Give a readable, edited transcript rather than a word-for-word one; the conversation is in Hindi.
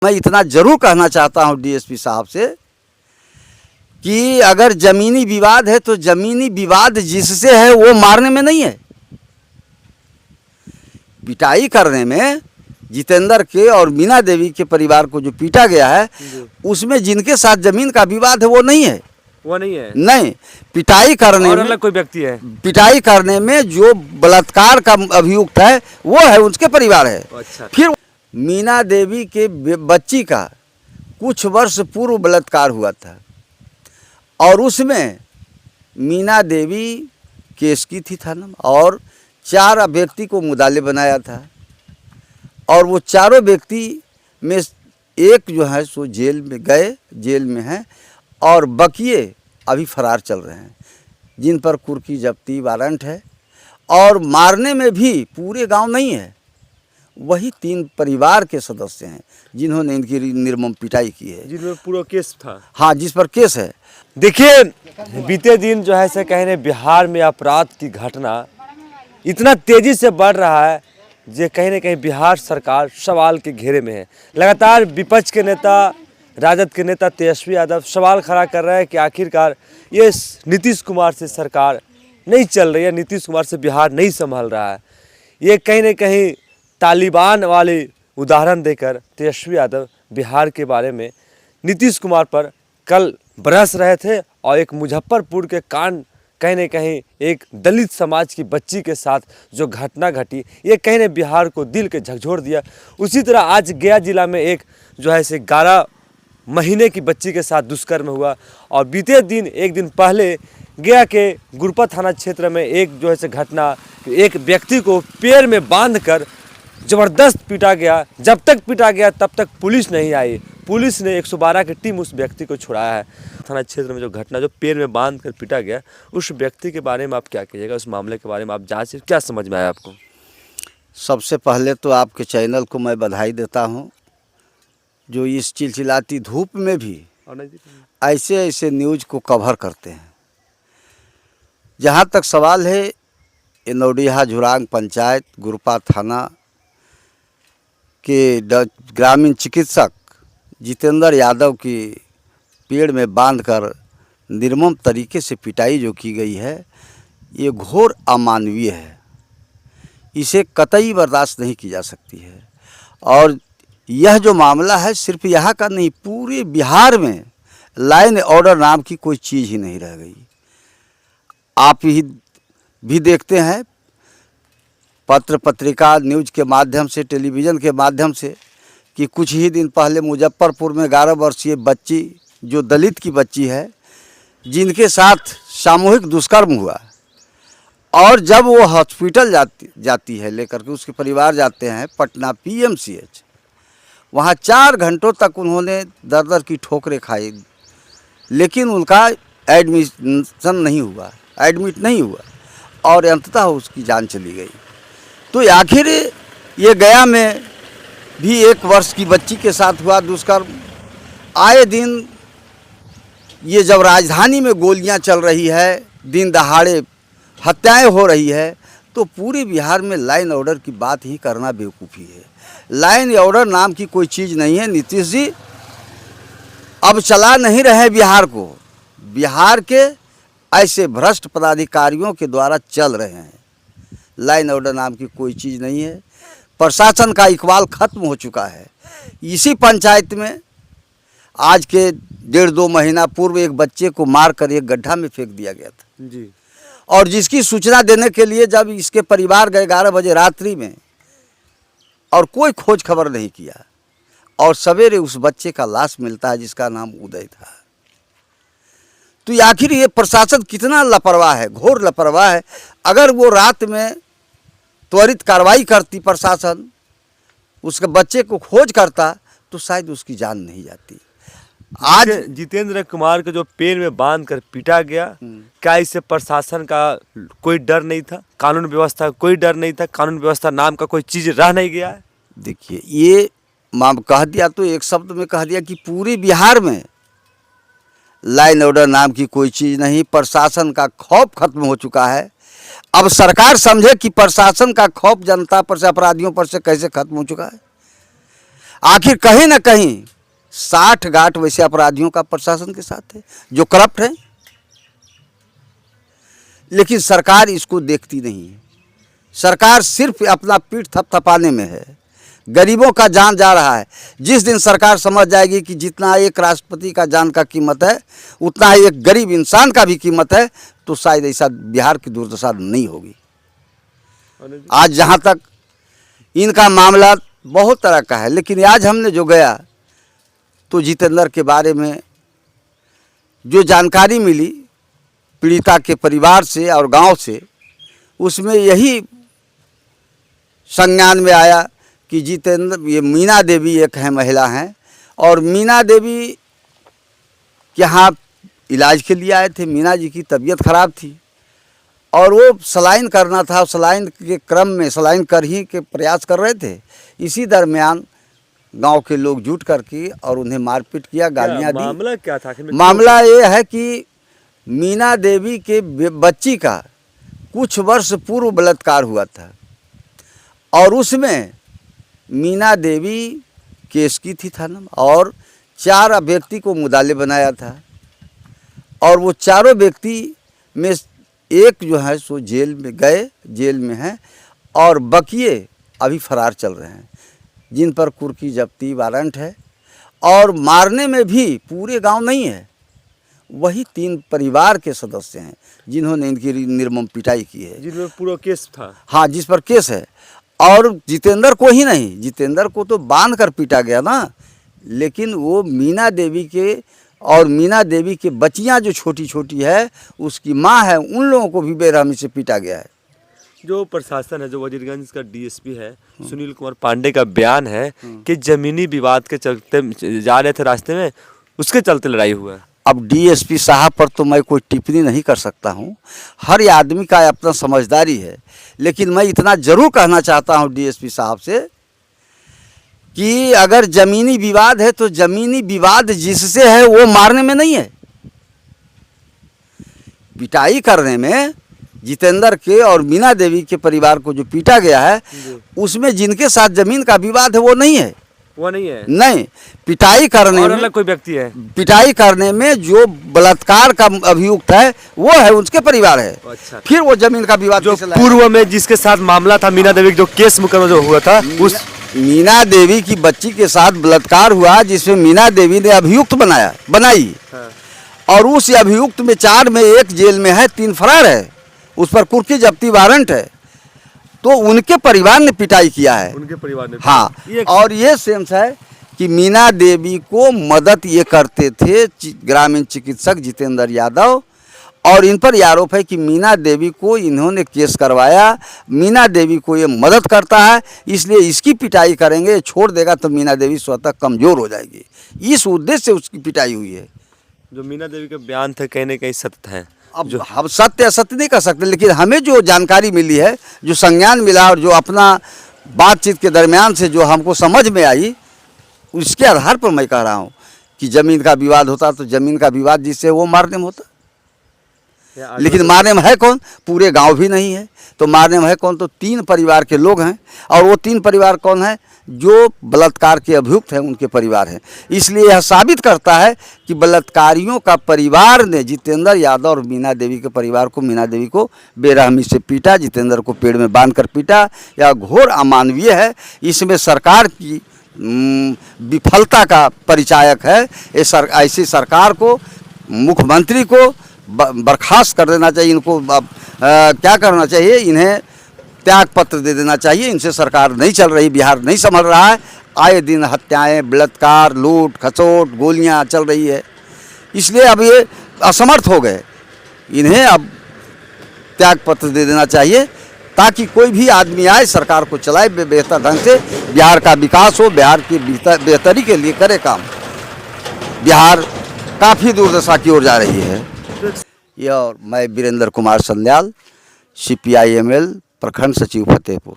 मैं इतना जरूर कहना चाहता हूं डीएसपी साहब से कि अगर जमीनी विवाद है तो जमीनी विवाद जिससे है वो मारने में नहीं है, पिटाई करने में। जितेंद्र के और मीना देवी के परिवार को जो पीटा गया है उसमें जिनके साथ जमीन का विवाद है वो नहीं है, वो नहीं है। नहीं, पिटाई करने में अलग कोई व्यक्ति है, पिटाई करने में जो बलात्कार का अभियुक्त है वो है, उसके परिवार है। अच्छा। फिर मीना देवी के बच्ची का कुछ वर्ष पूर्व बलात्कार हुआ था और उसमें मीना देवी केस की थी थाना में और 4 व्यक्ति को मुद्दाले बनाया था और वो चारों व्यक्ति में एक जो है सो जेल में गए, जेल में हैं और बकिए अभी फरार चल रहे हैं, जिन पर कुर्की जब्ती वारंट है। और मारने में भी पूरे गांव नहीं है, वही 3 परिवार के सदस्य हैं जिन्होंने इनकी निर्मम पिटाई की है, जिनमें पूरा केस था। हाँ, जिस पर केस है। देखिए, बीते दिन जो है से कहने बिहार में अपराध की घटना इतना तेजी से बढ़ रहा है जो कहीं न कहीं बिहार सरकार सवाल के घेरे में है। लगातार विपक्ष के नेता, राजद के नेता तेजस्वी यादव सवाल खड़ा कर रहे हैं कि आखिरकार ये नीतीश कुमार से सरकार नहीं चल रही है, नीतीश कुमार से बिहार नहीं संभल रहा है। ये कहीं न कहीं तालिबान वाले उदाहरण देकर तेजस्वी यादव बिहार के बारे में नीतीश कुमार पर कल बरस रहे थे और एक मुजफ्फरपुर के कांड, कहीं न कहीं एक दलित समाज की बच्ची के साथ जो घटना घटी, ये कहीं न बिहार को दिल के झकझोर दिया। उसी तरह आज गया जिला में एक जो है से 11 महीने की बच्ची के साथ दुष्कर्म हुआ और बीते दिन, एक दिन पहले गया के गुरपा थाना क्षेत्र में एक जो है से घटना, एक व्यक्ति को पैर में बांधकर ज़बरदस्त पीटा गया। जब तक पीटा गया तब तक पुलिस नहीं आई। पुलिस ने 112 की टीम उस व्यक्ति को छुड़ाया है। थाना क्षेत्र में जो घटना, जो पैर में बांध कर पीटा गया, उस व्यक्ति के बारे में आप क्या कहिएगा? उस मामले के बारे में आप जांच क्या समझ में आया आपको? सबसे पहले तो आपके चैनल को मैं बधाई देता हूँ जो इस चिलचिलाती धूप में भी ऐसे ऐसे न्यूज़ को कवर करते हैं। जहाँ तक सवाल है, ये नौडिहा झुरांग पंचायत गुरपा थाना के ग्रामीण चिकित्सक जितेंद्र यादव की पेड़ में बांधकर निर्मम तरीके से पिटाई जो की गई है, ये घोर अमानवीय है, इसे कतई बर्दाश्त नहीं की जा सकती है। और यह जो मामला है सिर्फ यहाँ का नहीं, पूरे बिहार में लाइन ऑर्डर नाम की कोई चीज़ ही नहीं रह गई। आप ही भी देखते हैं पत्र पत्रिका न्यूज़ के माध्यम से, टेलीविज़न के माध्यम से कि कुछ ही दिन पहले मुजफ्फरपुर में 11 वर्षीय बच्ची, जो दलित की बच्ची है, जिनके साथ सामूहिक दुष्कर्म हुआ और जब वो हॉस्पिटल जाती है लेकर के, उसके परिवार जाते हैं पटना PMCH, वहाँ 4 घंटों तक उन्होंने दर दर की ठोकरें खाई, लेकिन उनका एडमिशन नहीं हुआ, एडमिट नहीं हुआ और अंततः उसकी जान चली गई। तो आखिर ये गया में भी 1 वर्ष की बच्ची के साथ हुआ दुष्कर्म। आए दिन ये जब राजधानी में गोलियां चल रही है, दिन दहाड़े हत्याएं हो रही है, तो पूरे बिहार में लाइन ऑर्डर की बात ही करना बेवकूफ़ी है। लाइन ऑर्डर नाम की कोई चीज़ नहीं है। नीतीश जी अब चला नहीं रहे बिहार को, बिहार के ऐसे भ्रष्ट पदाधिकारियों के द्वारा चल रहे हैं। लाइन ऑर्डर नाम की कोई चीज़ नहीं है। प्रशासन का इकबाल खत्म हो चुका है। इसी पंचायत में आज के 1.5-2 महीना पूर्व एक बच्चे को मारकर एक गड्ढा में फेंक दिया गया था जी। और जिसकी सूचना देने के लिए जब इसके परिवार गए 11 बजे रात्रि में और कोई खोज खबर नहीं किया और सवेरे उस बच्चे का लाश मिलता है जिसका नाम उदय था। तो आखिर ये प्रशासन कितना लापरवाह है, घोर लापरवाह है। अगर वो रात में त्वरित कार्रवाई करती प्रशासन, उसके बच्चे को खोज करता, तो शायद उसकी जान नहीं जाती। आज जितेंद्र कुमार को जो पैर में बांध कर पीटा गया, क्या इससे प्रशासन का कोई डर नहीं था? कानून व्यवस्था का कोई डर नहीं था? कानून व्यवस्था नाम का कोई चीज़ रह नहीं गया है? देखिए, ये कह दिया तो एक शब्द में कह दिया कि पूरे बिहार में लाइन ऑर्डर नाम की कोई चीज़ नहीं। प्रशासन का खौफ खत्म हो चुका है। अब सरकार समझे कि प्रशासन का खौफ जनता पर से, अपराधियों पर से कैसे खत्म हो चुका है। आखिर कहीं ना कहीं 60 गांठ वैसे अपराधियों का प्रशासन के साथ है जो करप्ट है, लेकिन सरकार इसको देखती नहीं है। सरकार सिर्फ अपना पीठ थपथपाने में है। गरीबों का जान जा रहा है। जिस दिन सरकार समझ जाएगी कि जितना एक राष्ट्रपति का जान का कीमत है उतना ही एक गरीब इंसान का भी कीमत है, तो शायद ऐसा बिहार की दुर्दशा नहीं होगी। आज जहाँ तक इनका मामला बहुत तरह का है, लेकिन आज हमने जो गया तो जितेंद्र के बारे में जो जानकारी मिली पीड़िता के परिवार से और गांव से, उसमें यही संज्ञान में आया कि जितेंद्र, ये मीना देवी एक है महिला हैं, और मीना देवी के यहाँ इलाज के लिए आए थे। मीना जी की तबीयत खराब थी और वो सलाइन करना था। सलाइन के क्रम में सलाइन कर ही के प्रयास कर रहे थे। इसी दरमियान गांव के लोग जुट करके और उन्हें मारपीट किया, गालियां दी। मामला क्या था? मामला ये है कि मीना देवी के बच्ची का कुछ वर्ष पूर्व बलात्कार हुआ था और उसमें मीना देवी केस की थी थाना में, और 4 व्यक्ति को मुद्दाले बनाया था, और वो चारों व्यक्ति में एक जो है सो जेल में गए, जेल में हैं, और बकिए अभी फरार चल रहे हैं, जिन पर कुर्की जब्ती वारंट है। और मारने में भी पूरे गांव नहीं है, वही 3 परिवार के सदस्य हैं जिन्होंने इनकी निर्मम पिटाई की है, जिनमें पूरा केस था। हाँ, जिस पर केस है। और जितेंद्र को ही नहीं, जितेंद्र को तो बांध कर पीटा गया ना, लेकिन वो मीना देवी के और मीना देवी के बच्चियां जो छोटी छोटी है, उसकी माँ है, उन लोगों को भी बेरहमी से पीटा गया है। जो प्रशासन है, जो वजीरगंज का डीएसपी है सुनील कुमार पांडे का बयान है कि जमीनी विवाद के चलते जा रहे थे रास्ते में, उसके चलते लड़ाई हुआ है। अब डीएसपी साहब पर तो मैं कोई टिप्पणी नहीं कर सकता हूँ, हर आदमी का अपना समझदारी है, लेकिन मैं इतना ज़रूर कहना चाहता हूँ डीएसपी साहब से कि अगर ज़मीनी विवाद है तो ज़मीनी विवाद जिससे है वो मारने में नहीं है, पिटाई करने में। जितेंद्र के और मीना देवी के परिवार को जो पीटा गया है, उसमें जिनके साथ ज़मीन का विवाद है वो नहीं है, वो नहीं है। नहीं, पिटाई करने और में अलग कोई व्यक्ति है। पिटाई करने में जो बलात्कार का अभियुक्त है वो है, उसके परिवार है। अच्छा। फिर वो जमीन का विवाद जो कैसे लाया? पूर्व में जिसके साथ मामला था मीना देवी, जो केस मुकदमा जो हुआ था, उस मीना देवी की बच्ची के साथ बलात्कार हुआ, जिसमें मीना देवी ने अभियुक्त बनाई। हाँ। और उस अभियुक्त में 4 में 1 जेल में है, 3 फरार है, उस पर कुर्की जब्ती वारंट है, तो उनके परिवार ने पिटाई किया है, उनके परिवार ने। हाँ। और ये सेंस है कि मीना देवी को मदद ये करते थे ग्रामीण चिकित्सक जितेंद्र यादव, और इन पर आरोप है कि मीना देवी को इन्होंने केस करवाया, मीना देवी को ये मदद करता है, इसलिए इसकी पिटाई करेंगे, छोड़ देगा तो मीना देवी स्वतः कमज़ोर हो जाएगी, इस उद्देश्य से उसकी पिटाई हुई है। जो मीना देवी के बयान थे कहीं न कहीं सत्य है। अब हम सत्य असत्य नहीं कर सकते, लेकिन हमें जो जानकारी मिली है, जो संज्ञान मिला, और जो अपना बातचीत के दरमियान से जो हमको समझ में आई, उसके आधार पर मैं कह रहा हूँ कि ज़मीन का विवाद होता तो ज़मीन का विवाद जिससे वो मारने में होता, लेकिन मारने में है कौन? पूरे गांव भी नहीं है, तो मारने में है कौन? तो 3 परिवार के लोग हैं, और वो 3 परिवार कौन है? जो बलात्कार के अभियुक्त हैं उनके परिवार हैं। इसलिए यह साबित करता है कि बलात्कारियों का परिवार ने जितेंद्र यादव और मीना देवी के परिवार को, मीना देवी को बेरहमी से पीटा, जितेंद्र को पेड़ में बांध कर पीटा। यह घोर अमानवीय है, इसमें सरकार की विफलता का परिचायक है। ऐसी सरकार को, मुख्यमंत्री को बर्खास्त कर देना चाहिए। इनको क्या करना चाहिए? इन्हें त्याग पत्र दे देना चाहिए। इनसे सरकार नहीं चल रही, बिहार नहीं संभल रहा है। आए दिन हत्याएं, बलात्कार, लूट खसोट, गोलियां चल रही है, इसलिए अब ये असमर्थ हो गए। इन्हें अब त्याग पत्र दे देना चाहिए ताकि कोई भी आदमी आए, सरकार को चलाए बेहतर ढंग से, बिहार का विकास हो, बिहार की बेहतरी के लिए करे काम। बिहार काफ़ी दुर्दशा की ओर जा रही है। ये और मैं वीरेंद्र कुमार संध्याल, CPI ML प्रखंड सचिव फतेहपुर।